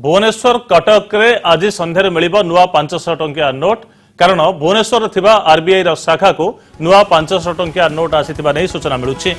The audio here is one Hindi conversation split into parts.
भुवनेश्वर कटक रे आज संध्यारे मिलिबो नुआ 500 टंकिया नोट कारण भुवनेश्वर थिबा आरबीआई रा शाखा को नुआ 500 टंकिया नोट आसीथिबा नै सूचना मिलुछि।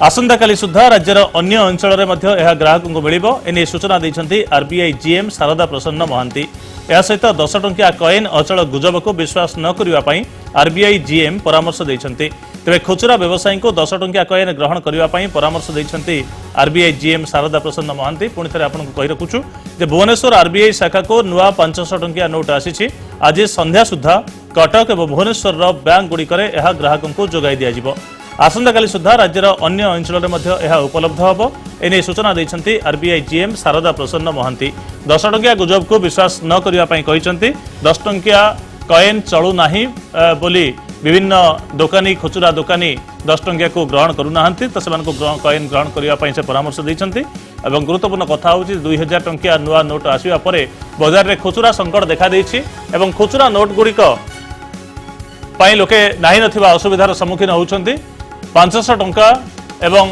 आसंता काली सुधा राज्यर अन्य अंचल रे मध्य एहा ग्राहकों को मिलिबो एने सूचना दैछन्ती आरबीआई जीएम शारदा प्रसन्न महांती। या सहित 10 टंकिया कॉइन अचल गुजब को विश्वास न करिवा पई आरबीआई जीएम परामर्श दैछन्ती। तेबे खुचरा व्यवसायी को 10 टंकिया कॉइन ग्रहण करिवा पई परामर्श दैछन्ती आरबीआई जीएम शारदा प्रसन्न महांती। पुणी थे आपन को कहि रखुछु जे भुवनेश्वर आरबीआई शाखा को नुआ 500 टंकिया नोट आसीछि। आज संध्या सुधा कटक और भुवनेश्वर बैंक गुड़िकर यह ग्राहकों को जोगाई दिया। आसंता काली सुधा राज्यर अन्य अंचल में उपलब्ध हम एने सूचना देते आरबीआई जीएम शारदा प्रसन्न महांती। 10 टंकिया गुजब को विश्वास न करने 10 टंकिया कॉइन चलू नाही बोली विभिन्न दोकानी खुचरा दोकानी 10 टंकिया को ग्रहण करूना तो से कॉइन ग्रहण करने से परामर्श देते। गुरुत्वपूर्ण कथा हूँ 2000 टंकिया नुआ नोट आसवा पर बजार में खुचरा संकट देखा देछि एवं खुचरा नोट गुड़िक लोके नाही नथिबा असुविधार सम्मुखीन होउछन्ति। 500 टंका एवं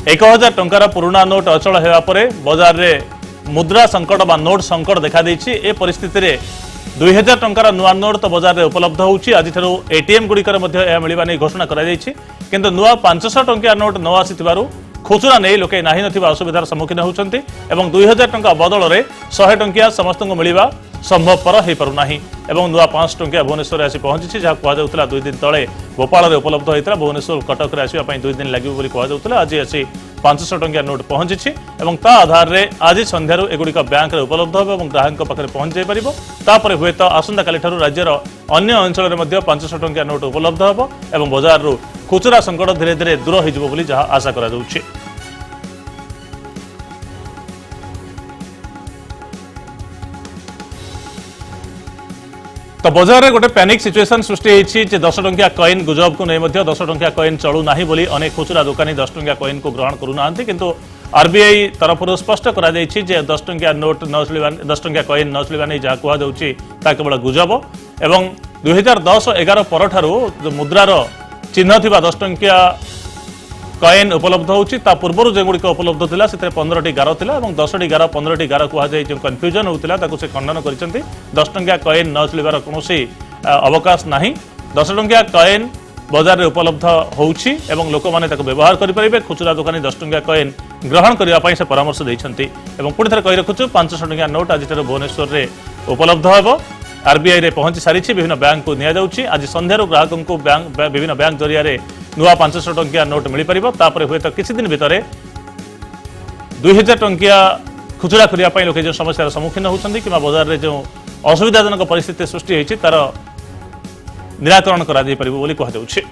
1000 टंकार पुराना नोट अचल हेबा परे बाजार रे मुद्रा संकट बा नोट संकट देखा देछि। ए परिस्थिति रे 2000 टंकार नुआ नोट तो बाजार रे उपलब्ध होउछि। आज थरो एटीएम गुड़िकर मध्य ए मिलिबा नै घोषणा करा जायछि किंतु नुआ 500 टंकिया नोट न आसिथिबारु खुचरा नहीं लोके नाही नथिबा असुविधार सम्मुखीन होउछन्ति एवं 2000 टंका बदल रे 100 टंकिया समस्त को मिलिबा संभवपर हो पारना एवं नुआ 500 टंकिया भुवनेश्वर आसी पहुंची जहाँ कहला 2 दिन तले भोपाल में उपलब्ध होता भुवनेश्वर कटक में आसवाई 2 दिन लगे कहला। आज आसी 500 टंकिया नोट पहुंची और ता आधार में आज संध्यार एगुड़िक बैंक में उपलब्ध हो ग्राहक पाखे पहुंच जापर हुए तो आसंता काली राज्यर अन्य अंचल में 500 टंकिया नोट उपलब्ध हो और बजार खुचरा संकट धीरे धीरे दूर हो जहाँ आशा करा जाउछि। तो बजार में गोटे पैनिक सिचुएशन सृष्टि होती 10 टंकिया कॉइन गुजब को नहीं 10 टंकिया कॉइन चलू ना बोली अनेक खुचरा दुकानी 10 टंकिया कॉइन को ग्रहण करूना किंतु आरबीआई तरफ स्पष्ट करा 10 टंकिया नोट न चलवा 10 टंकिया कॉइन न चलवा नहीं जहाँ कहुच्छा केवल गुजब एवं 2010-11 पर मुद्रार चिन्ह थी 10 टंकिया कॉइन उपलब्ध होची ता पूर्व जो गुड़िक उपलब्ध था से 15टी गार था और 10टी गार 15टी गार कहु जो कन्फ्यूजन होता से खंडन कर 10 टंकिया कॉइन न चलवार कौन अवकाश ना 10 टंकिया कॉइन बजार में उपलब्ध होची एवं लोक मैंने व्यवहार करेंगे। खुचरा दुकानी 10 टंकिया कॉइन ग्रहण करने से परामर्श देते। पुणी थे कही रखुचु 500 टंकिया नोट आज भुवनेश्वर में उपलब्ध हो आरबीआई रे पहुंची सारी विभिन्न बैंक को निया जाउछि। आज संध्यार ग्राहकों को विभिन्न बैंक जरिया नुआ 500 टंकिया नोट मिल पार हुए तो किसी दिन भितर 2000 टंकिया खुचरा करने लोके जो समस्यार सम्मुखीन होती कि बजार में जो असुविधाजनक परिस्थिति सृष्टि होती तार निराकरण करा कहुछि।